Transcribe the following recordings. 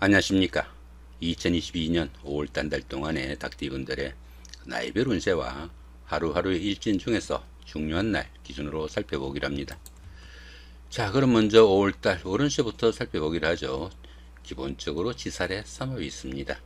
안녕하십니까. 2022년 5월 한 달 동안의 닭띠분들의 나이별 운세와 하루하루의 일진 중에서 중요한 날 기준으로 살펴보기로 합니다. 자, 그럼 먼저 5월달 월운세부터 살펴보기로 하죠. 기본적으로 지살에 삼합이 있습니다.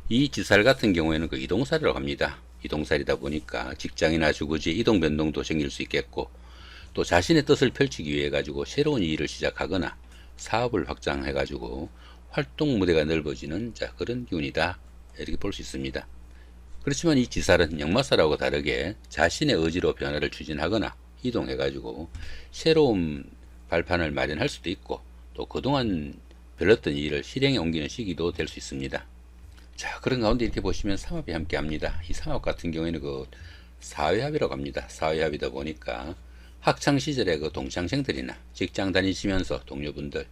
이 지살 같은 경우에는 그 이동살이라고 합니다. 이동살이다 보니까 직장이나 주거지 이동 변동도 생길 수 있겠고, 또 자신의 뜻을 펼치기 위해 가지고 새로운 일을 시작하거나 사업을 확장해 가지고 활동 무대가 넓어지는 그런 기운이다, 이렇게 볼 수 있습니다. 그렇지만 이 지살은 역마살하고 다르게 자신의 의지로 변화를 추진하거나 이동해 가지고 새로운 발판을 마련할 수도 있고, 또 그동안 별렀던 일을 실행에 옮기는 시기도 될 수 있습니다. 자, 그런 가운데 이렇게 보시면 삼합이 함께 합니다. 이 삼합 같은 경우에는 그 사회합이라고 합니다. 사회합이다 보니까 학창 시절에 그 동창생들이나 직장 다니시면서 동료분들,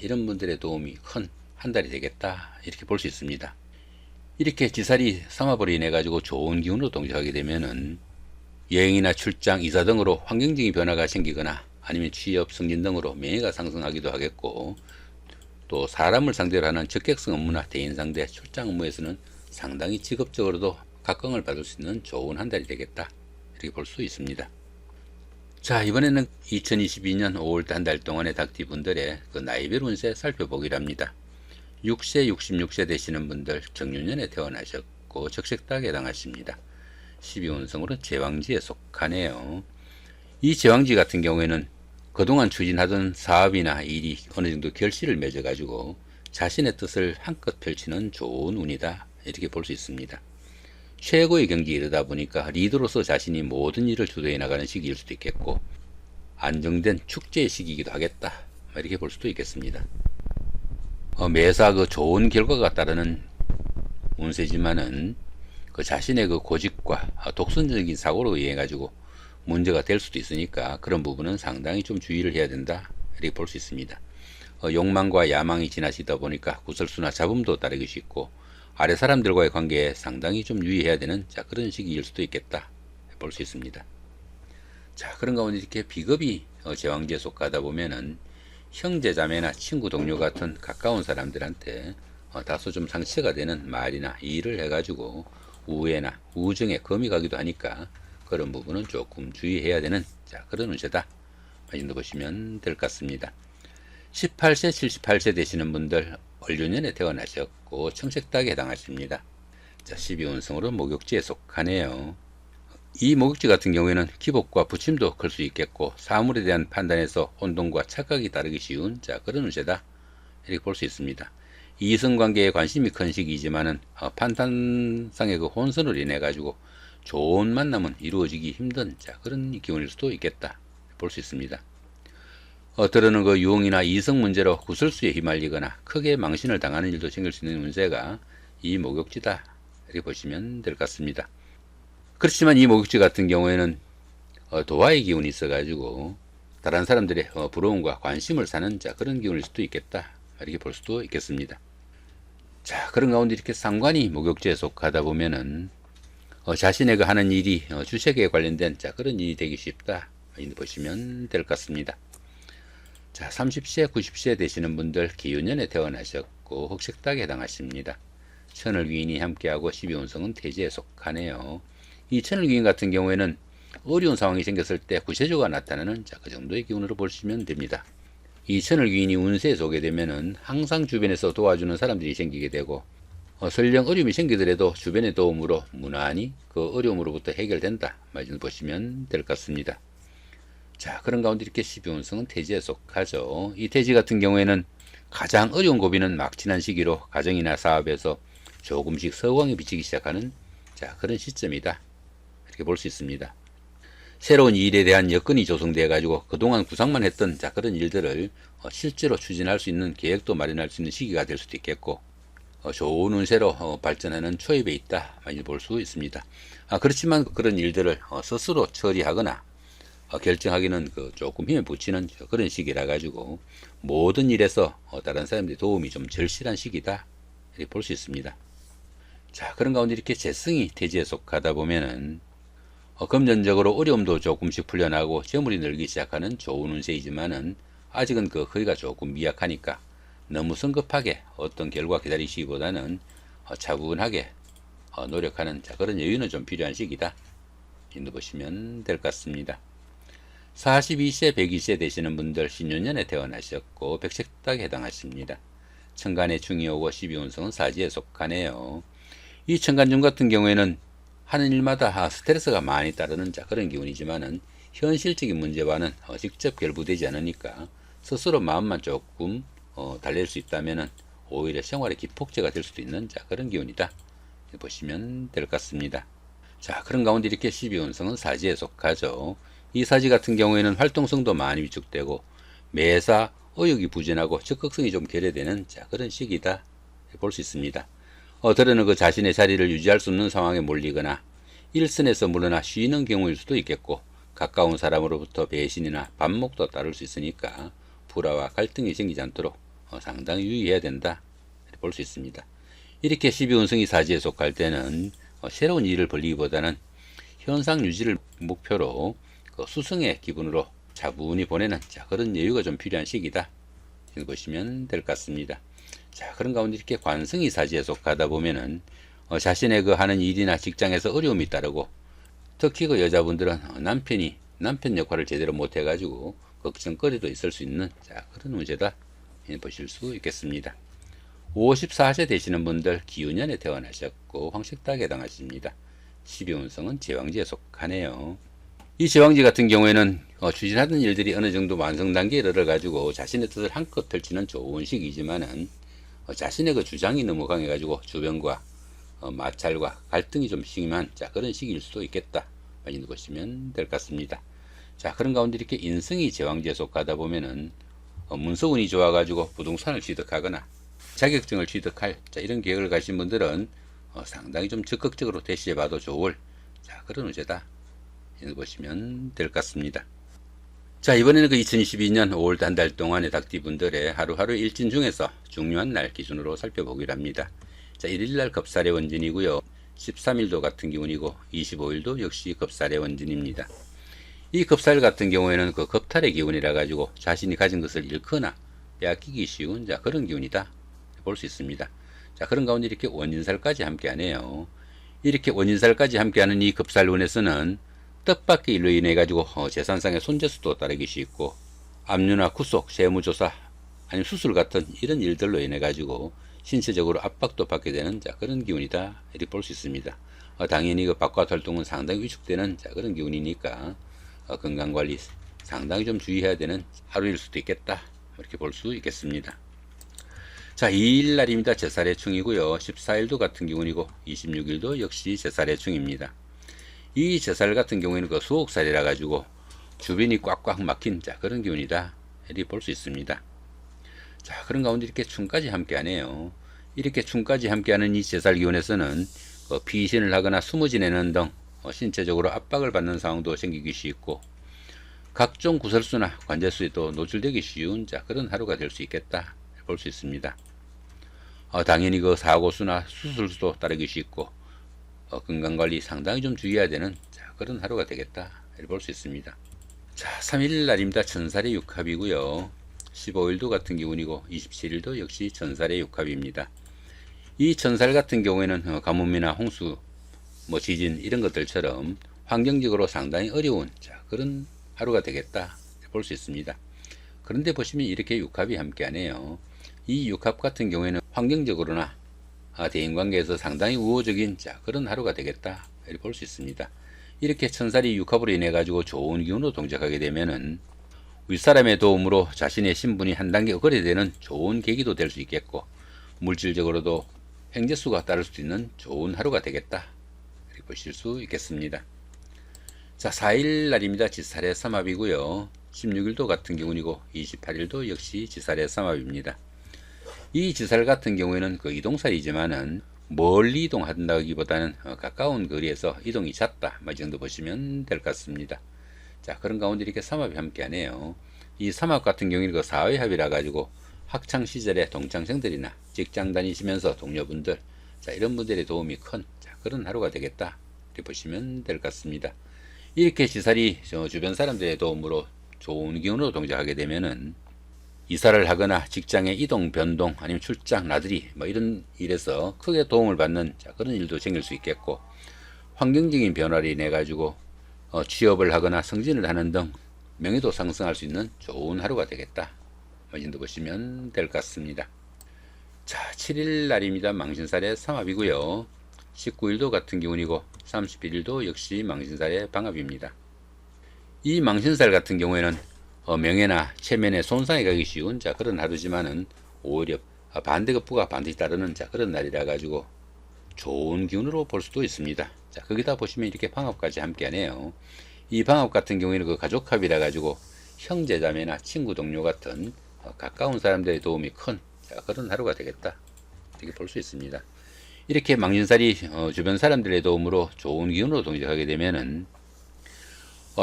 이런 분들의 도움이 큰 한 달이 되겠다, 이렇게 볼 수 있습니다. 이렇게 지살이 삼합으로 인해 가지고 좋은 기운으로 동작하게 되면은 여행이나 출장, 이사 등으로 환경적인 변화가 생기거나 아니면 취업, 승진 등으로 명예가 상승하기도 하겠고, 또 사람을 상대로 하는 적객성 업무나 대인 상대, 출장 업무에서는 상당히 직업적으로도 각광을 받을 수 있는 좋은 한 달이 되겠다, 이렇게 볼 수 있습니다. 자, 이번에는 2022년 5월 한 달 동안의 닭띠 분들의 그 나이별 운세 살펴보기로 합니다. 6세, 66세 되시는 분들 정유년에 태어나셨고 적색닭에 해당하십니다. 12운성으로 제왕지에 속하네요. 이 제왕지 같은 경우에는 그동안 추진하던 사업이나 일이 어느 정도 결실을 맺어 가지고 자신의 뜻을 한껏 펼치는 좋은 운이다, 이렇게 볼 수 있습니다. 최고의 경지에 이르다 보니까 리더로서 자신이 모든 일을 주도해 나가는 시기일 수도 있겠고, 안정된 축제의 시기이기도 하겠다, 이렇게 볼 수도 있겠습니다. 매사 그 좋은 결과가 따르는 운세지만은 그 자신의 그 고집과 독선적인 사고로 의해 가지고 문제가 될 수도 있으니까 그런 부분은 상당히 좀 주의를 해야 된다, 이렇게 볼 수 있습니다. 욕망과 야망이 지나치다 보니까 구설수나 잡음도 따르기 쉽고, 아래 사람들과의 관계에 상당히 좀 유의해야 되는 그런 시기일 수도 있겠다, 볼 수 있습니다. 자, 그런 가운데 이렇게 비겁이 제왕지에 속하다 보면은 형제 자매나 친구 동료 같은 가까운 사람들한테 다소 좀 상처가 되는 말이나 일을 해가지고 우애나 우정에 금이 가기도 하니까 그런 부분은 조금 주의해야 되는 그런 운세다, 이 정도 보시면 될 것 같습니다. 18세, 78세 되시는 분들 을료년에 태어나셨고 청색닭에 해당하십니다. 자, 12운성으로 목욕지에 속하네요. 이 목욕지 같은 경우에는 기복과 부침도 클 수 있겠고, 사물에 대한 판단에서 혼동과 착각이 따르기 쉬운 그런 운세다, 이렇게 볼 수 있습니다. 이성관계에 관심이 큰 시기이지만은 판단상의 그 혼선으로 인해 가지고 좋은 만남은 이루어지기 힘든 그런 기운일 수도 있겠다, 볼 수 있습니다. 때로는 그 유흥이나 이성 문제로 구설수에 휘말리거나 크게 망신을 당하는 일도 생길 수 있는 운세가 이 목욕지다, 이렇게 보시면 될 것 같습니다. 그렇지만 이 목욕지 같은 경우에는 도화의 기운이 있어 가지고 다른 사람들의 부러움과 관심을 사는 그런 기운일 수도 있겠다, 이렇게 볼 수도 있겠습니다. 자, 그런 가운데 이렇게 상관이 목욕지에 속하다 보면은 자신의 그 하는 일이 주식에 관련된 그런 일이 되기 쉽다, 이렇게 보시면 될 것 같습니다. 자, 30세, 90세 되시는 분들 기운년에 태어나셨고 흑색닭에 해당하십니다. 천을귀인이 함께하고 12운성은 태지에 속하네요. 이 천을귀인 같은 경우에는 어려운 상황이 생겼을 때 구세주가 나타나는 그 정도의 기운으로 보시면 됩니다. 이 천을귀인이 운세에 속게 되면은 항상 주변에서 도와주는 사람들이 생기게 되고, 설령 어려움이 생기더라도 주변의 도움으로 무난히 그 어려움으로부터 해결된다, 말씀 보시면 될 것 같습니다. 자, 그런 가운데 이렇게 12운성은 태지에 속하죠. 이 태지 같은 경우에는 가장 어려운 고비는 막 지난 시기로 가정이나 사업에서 조금씩 서광이 비치기 시작하는 그런 시점이다, 이렇게 볼 수 있습니다. 새로운 일에 대한 여건이 조성되어 가지고 그동안 구상만 했던 그런 일들을 실제로 추진할 수 있는 계획도 마련할 수 있는 시기가 될 수도 있겠고, 좋은 운세로 발전하는 초입에 있다, 많이 볼 수 있습니다. 그렇지만 그런 일들을 스스로 처리하거나 결정하기는 조금 힘에 부치는 그런 시기라 가지고 모든 일에서 다른 사람들의 도움이 좀 절실한 시기다, 이렇게 볼 수 있습니다. 자, 그런 가운데 이렇게 재성이 태지에 속하다 보면은 금전적으로 어려움도 조금씩 풀려나고 재물이 늘기 시작하는 좋은 운세이지만은 아직은 그 거리가 조금 미약하니까 너무 성급하게 어떤 결과 기다리시기보다는 차분하게 노력하는 그런 여유는 좀 필요한 시기다. 이렇게 보시면 될 것 같습니다. 42세, 102세 되시는 분들 신유년에 태어나셨고 백색닭에 해당하십니다. 천간의 중이 오고 12운성은 사지에 속하네요. 이 천간중 같은 경우에는 하는 일마다 스트레스가 많이 따르는 그런 기운이지만은 현실적인 문제와는 직접 결부되지 않으니까 스스로 마음만 조금 달랠 수 있다면은 오히려 생활의 기폭제가 될 수도 있는 그런 기운이다. 보시면 될 것 같습니다. 자, 그런 가운데 이렇게 12운성은 사지에 속하죠. 이 사지 같은 경우에는 활동성도 많이 위축되고 매사 의욕이 부진하고 적극성이 좀 결여되는 그런 시기다 볼 수 있습니다. 들어는 그 자신의 자리를 유지할 수 없는 상황에 몰리거나 일선에서 물러나 쉬는 경우일 수도 있겠고 가까운 사람으로부터 배신이나 반목도 따를 수 있으니까 불화와 갈등이 생기지 않도록 상당히 유의해야 된다 볼 수 있습니다. 이렇게 12운성이 사지에 속할 때는 새로운 일을 벌리기보다는 현상 유지를 목표로 수성의 기분으로 차분히 보내는 그런 여유가 좀 필요한 시기다 이렇게 보시면 될 것 같습니다. 자, 그런 가운데 이렇게 관성이 사지에 속하다 보면은 자신의 그 하는 일이나 직장에서 어려움이 따르고 특히 그 여자분들은 남편이 남편 역할을 제대로 못해 가지고 걱정거리도 있을 수 있는 그런 문제다 보실 수 있겠습니다. 54세 되시는 분들 기운년에 태어나셨고 황색닭에 해당하십니다. 12운성은 제왕지에 속하네요. 이 제왕지 같은 경우에는 추진하던 일들이 어느 정도 완성 단계에 이르러 가지고 자신의 뜻을 한껏 펼치는 좋은 시기이지만은 자신의 그 주장이 너무 강해 가지고 주변과 마찰과 갈등이 좀 심한 그런 시기일 수도 있겠다 말씀을 보시면 될 것 같습니다. 자, 그런 가운데 이렇게 인성이 제왕지에 속하다 보면은 문서운이 좋아 가지고 부동산을 취득하거나 자격증을 취득할 이런 계획을 가신 분들은 상당히 좀 적극적으로 대시해 봐도 좋을 그런 운세다 보시면 될 것 같습니다. 자, 이번에는 그 2022년 5월 한 달 동안의 닭띠분들의 하루하루 일진 중에서 중요한 날 기준으로 살펴보기로 합니다. 자, 1일날 겁살의 원진이고요. 13일도 같은 기운이고 25일도 역시 겁살의 원진입니다. 이 겁살 같은 경우에는 그 겁탈의 기운이라 가지고 자신이 가진 것을 잃거나 빼앗기기 쉬운 그런 기운이다 볼 수 있습니다. 자, 그런 가운데 이렇게 원진살까지 함께 하네요. 이렇게 원진살까지 함께하는 이 겁살운에서는 뜻밖의 일로 인해 가지고 재산상의 손재수도 따르기 쉽고 압류나 구속, 세무조사 아니면 수술 같은 이런 일들로 인해 가지고 신체적으로 압박도 받게 되는 그런 기운이다 이렇게 볼 수 있습니다. 당연히 그 바깥 활동은 상당히 위축되는 그런 기운이니까 건강관리 상당히 좀 주의해야 되는 하루일 수도 있겠다 이렇게 볼 수 있겠습니다. 자, 2일 날입니다. 제살의 충이고요. 14일도 같은 기운이고 26일도 역시 제살의 충입니다. 이 제살 같은 경우에는 그 수옥살이라 가지고 주변이 꽉꽉 막힌 그런 기운이다 이렇게 볼 수 있습니다. 자, 그런 가운데 이렇게 충까지 함께 하네요. 이렇게 충까지 함께하는 이 제살 기운에서는 피신을 하거나 숨어 지내는 등 신체적으로 압박을 받는 상황도 생기기 쉽고 각종 구설수나 관제수에 또 노출되기 쉬운 그런 하루가 될 수 있겠다 볼 수 있습니다. 당연히 그 사고수나 수술수도 따르기 쉽고 건강관리 상당히 좀 주의해야 되는 그런 하루가 되겠다 이렇게 볼 수 있습니다. 자, 3일 날입니다. 천살의 육합이고요. 15일도 같은 기운이고 27일도 역시 천살의 육합입니다. 이 천살 같은 경우에는 가뭄이나 홍수, 지진 이런 것들처럼 환경적으로 상당히 어려운 그런 하루가 되겠다 볼 수 있습니다. 그런데 보시면 이렇게 육합이 함께하네요. 이 육합 같은 경우에는 환경적으로나 대인관계에서 상당히 우호적인 그런 하루가 되겠다 이렇게 볼 수 있습니다. 이렇게 천살이 육합으로 인해 가지고 좋은 기운으로 동작하게 되면은 윗사람의 도움으로 자신의 신분이 한 단계 업그레이드되는 좋은 계기도 될 수 있겠고 물질적으로도 횡재수가 따를 수 있는 좋은 하루가 되겠다 이렇게 보실 수 있겠습니다. 자, 4일 날입니다. 지살의 삼합이고요. 16일도 같은 경우이고 28일도 역시 지살의 삼합입니다. 이 지살 같은 경우에는 그 이동살이지만은 멀리 이동한다기보다는 가까운 거리에서 이동이 잦다 이 정도 보시면 될 것 같습니다. 자, 그런 가운데 이렇게 삼합이 함께 하네요. 이 삼합 같은 경우에는 그 사회합이라 가지고 학창 시절에 동창생들이나 직장 다니시면서 동료분들 이런 분들의 도움이 큰 그런 하루가 되겠다 이렇게 보시면 될 것 같습니다. 이렇게 지살이 주변 사람들의 도움으로 좋은 기운으로 동작하게 되면은 이사를 하거나 직장의 이동 변동 아니면 출장 나들이 뭐 이런 일에서 크게 도움을 받는 그런 일도 생길 수 있겠고, 환경적인 변화로 인해 가지고 취업을 하거나 승진을 하는 등 명예도 상승할 수 있는 좋은 하루가 되겠다. 이 정도 보시면 될 것 같습니다. 자, 7일 날입니다. 망신살의 삼합이고요. 19일도 같은 기운이고 31일도 역시 망신살의 방합입니다. 이 망신살 같은 경우에는 명예나 체면에 손상이 가기 쉬운 그런 하루지만은 오히려 반대급부가 반드시 따르는 그런 날이라 가지고 좋은 기운으로 볼 수도 있습니다. 자, 거기다 보시면 이렇게 방합까지 함께 하네요. 이 방합 같은 경우에는 그 가족합이라 가지고 형제자매나 친구 동료 같은 가까운 사람들의 도움이 큰 그런 하루가 되겠다, 이렇게 볼 수 있습니다. 이렇게 망신살이 주변 사람들의 도움으로 좋은 기운으로 동작하게 되면은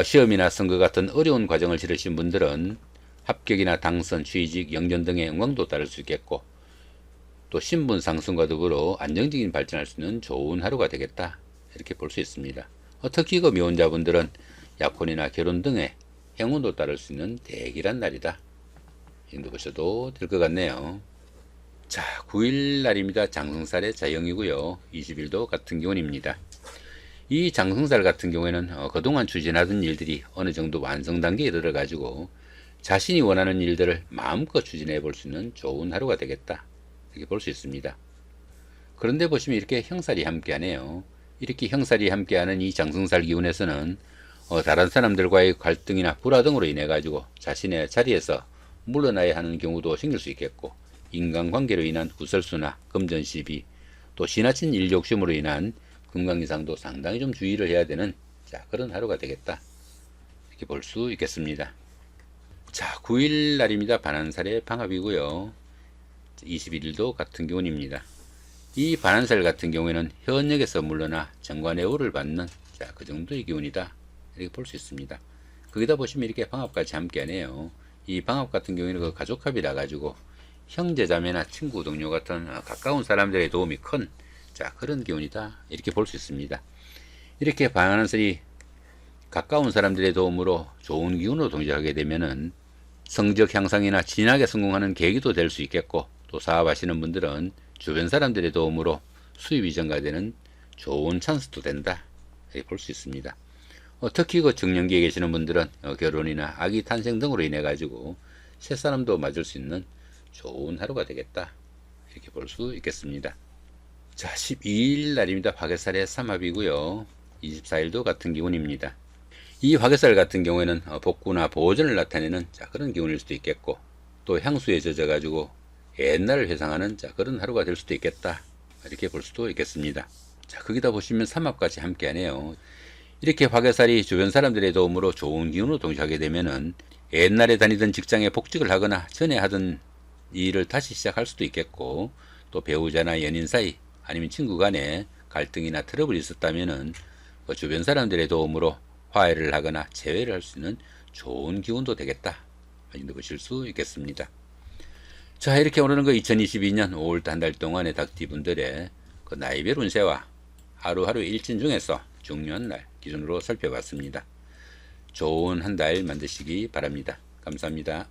시험이나 선거 같은 어려운 과정을 치르신 분들은 합격이나 당선, 취직, 영전 등의 영광도 따를 수 있겠고, 또 신분 상승과 더불어 안정적인 발전할 수 있는 좋은 하루가 되겠다, 이렇게 볼 수 있습니다. 특히 그 미혼자분들은 약혼이나 결혼 등의 행운도 따를 수 있는 대길한 날이다, 이 정도 보셔도 될 것 같네요. 자, 9일 날입니다. 장성살의 자영이고요. 20일도 같은 기운입니다. 이 장성살 같은 경우에는 그동안 추진하던 일들이 어느 정도 완성 단계에 이르러 가지고 자신이 원하는 일들을 마음껏 추진해 볼 수 있는 좋은 하루가 되겠다, 이렇게 볼 수 있습니다. 그런데 보시면 이렇게 형살이 함께 하네요. 이렇게 형살이 함께 하는 이 장성살 기운에서는 다른 사람들과의 갈등이나 불화 등으로 인해 가지고 자신의 자리에서 물러나야 하는 경우도 생길 수 있겠고, 인간관계로 인한 구설수나 금전시비, 또 지나친 일 욕심으로 인한 건강이상도 상당히 좀 주의를 해야 되는 그런 하루가 되겠다, 이렇게 볼 수 있겠습니다. 자, 9일 날입니다. 반한살의 방합이고요. 21일도 같은 기운입니다. 이 반한살 같은 경우에는 현역에서 물러나 정관예우를 받는 그 정도의 기운이다, 이렇게 볼 수 있습니다. 거기다 보시면 이렇게 방합까지 함께 하네요. 이 방합 같은 경우에는 그 가족합이라 가지고 형제자매나 친구 동료 같은 가까운 사람들의 도움이 큰 그런 기운이다, 이렇게 볼 수 있습니다. 이렇게 반한살이 가까운 사람들의 도움으로 좋은 기운으로 동작하게 되면은 성적 향상이나 진하게 성공하는 계기도 될 수 있겠고, 또 사업하시는 분들은 주변 사람들의 도움으로 수입이 증가되는 좋은 찬스도 된다, 이렇게 볼 수 있습니다. 특히 그 정년기에 계시는 분들은 결혼이나 아기 탄생 등으로 인해 가지고 새사람도 맞을 수 있는 좋은 하루가 되겠다, 이렇게 볼 수 있겠습니다. 자, 12일 날입니다. 화개살의 삼합이고요. 24일도 같은 기운입니다. 이 화개살 같은 경우에는 복구나 보존을 나타내는 그런 기운일 수도 있겠고, 또 향수에 젖어 가지고 옛날을 회상하는 그런 하루가 될 수도 있겠다, 이렇게 볼 수도 있겠습니다. 자, 거기다 보시면 삼합까지 함께 하네요. 이렇게 화개살이 주변 사람들의 도움으로 좋은 기운으로 동작하게 되면은 옛날에 다니던 직장에 복직을 하거나 전에 하던 일을 다시 시작할 수도 있겠고, 또 배우자나 연인 사이 아니면 친구 간에 갈등이나 트러블이 있었다면은 주변 사람들의 도움으로 화해를 하거나 재회를 할 수 있는 좋은 기운도 되겠다, 이렇게 보실 수 있겠습니다. 자, 이렇게 오늘은 2022년 5월달 한 달 동안의 닭띠분들의 나이별 운세와 하루하루 일진 중에서 중요한 날 기준으로 살펴봤습니다. 좋은 한 달 만드시기 바랍니다. 감사합니다.